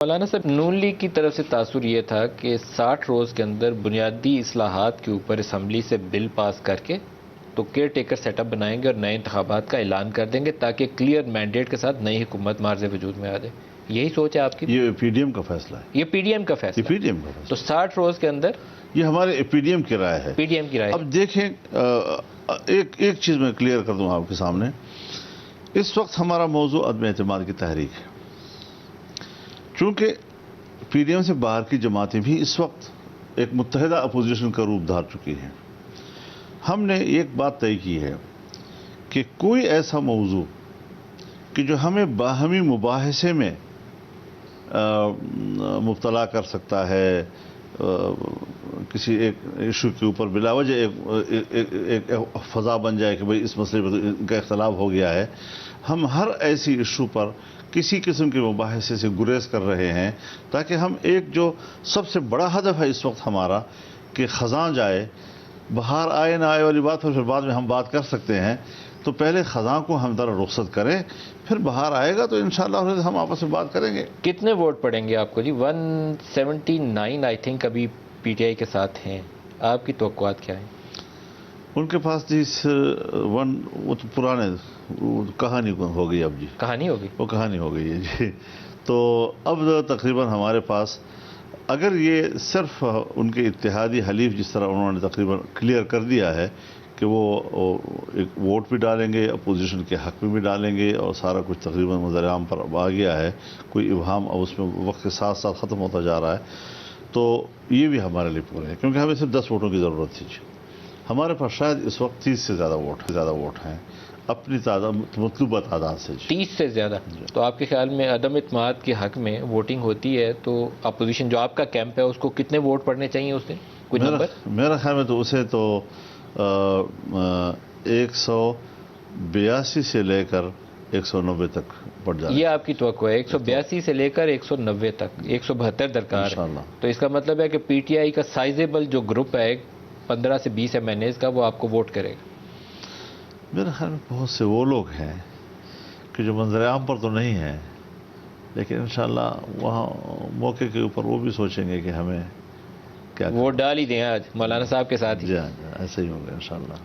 مولانا صاحب، نون لیگ کی طرف سے تاثر یہ تھا کہ 60 روز کے اندر بنیادی اصلاحات کے اوپر اسمبلی سے بل پاس کر کے تو کیئر ٹیکر سیٹ اپ بنائیں گے اور نئے انتخابات کا اعلان کر دیں گے تاکہ کلیئر مینڈیٹ کے ساتھ نئی حکومت مارز وجود میں آ جائے. یہی سوچ ہے آپ کی؟ یہ پی ڈی ایم کا فیصلہ ہے. یہ پی ڈی ایم کا فیصلہ پی ڈی ایم کا فیصلہ تو 60 روز کے اندر یہ ہمارے پی ڈی ایم کی رائے ہے. پی ڈی ایم کی رائے. اب دیکھیں، ایک چیز میں کلیئر کر دوں آپ کے سامنے. اس وقت ہمارا موضوع عدم اعتماد کی تحریک ہے. چونکہ پی ڈی ایم سے باہر کی جماعتیں بھی اس وقت ایک متحدہ اپوزیشن کا روپ دھار چکی ہیں. ہم نے ایک بات طے کی ہے کہ کوئی ایسا موضوع کہ جو ہمیں باہمی مباحثے میں مبتلا کر سکتا ہے، کسی ایک ایشو کے اوپر بلا وجہ ایک فضا بن جائے کہ بھئی اس مسئلے پر ان کا اختلاف ہو گیا ہے، ہم ہر ایسی ایشو پر کسی قسم کے مباحثے سے گریز کر رہے ہیں تاکہ ہم ایک جو سب سے بڑا ہدف ہے اس وقت ہمارا کہ خزاں جائے، بہار آئے نہ آئے والی بات پھر بعد میں ہم بات کر سکتے ہیں، تو پہلے خزاں کو ہم ذرا رخصت کریں، پھر بہار آئے گا تو انشاءاللہ ہم آپس میں بات کریں گے. کتنے ووٹ پڑیں گے آپ کو جی؟ 179 آئی تھنک ابھی پی ٹی آئی کے ساتھ ہیں. آپ کی توقعات کیا ہیں؟ ان کے پاس جی وہ تو پرانے کہانی ہو گئی. اب جی کہانی ہوگی، وہ کہانی ہو گئی ہے جی. تو اب تقریباً ہمارے پاس اگر یہ صرف ان کے اتحادی حلیف جس طرح انہوں نے تقریباً کلیئر کر دیا ہے کہ وہ ایک ووٹ بھی ڈالیں گے، اپوزیشن کے حق میں بھی ڈالیں گے، اور سارا کچھ تقریباً منظر عام پر آ گیا ہے، کوئی ابہام اب اس میں وقت کے ساتھ ساتھ ختم ہوتا جا رہا ہے، تو یہ بھی ہمارے لیے پورے ہیں. کیونکہ ہمیں صرف 10 ووٹوں کی ضرورت تھی. ہمارے پاس شاید اس وقت 30 سے زیادہ ووٹ ہیں اپنی مطلوبہ تعداد سے. 30 سے زیادہ. تو آپ کے خیال میں عدم اعتماد کے حق میں ووٹنگ ہوتی ہے تو اپوزیشن جو آپ کا کیمپ ہے اس کو کتنے ووٹ پڑنے چاہیے اس دن؟ کوئی نمبر؟ میرا خیال میں تو اسے تو 182 سے لے کر 190 تک پڑ جائے. یہ آپ کی توقع ہے 182 سے لے کر 190 تک، 172 درکار ہے. تو اس کا مطلب ہے کہ پی ٹی آئی کا سائزیبل جو گروپ ہے 15 سے 20 ایم این ایز کا، وہ آپ کو ووٹ کرے گا. میرے خیال میں بہت سے وہ لوگ ہیں کہ جو منظر عام پر تو نہیں ہیں، لیکن انشاءاللہ وہاں موقع کے اوپر وہ بھی سوچیں گے کہ ہمیں کیا ووٹ ڈال ہی دیں آج مولانا صاحب کے ساتھ ہی. جی ہاں، ایسے ہی ہوگا انشاءاللہ.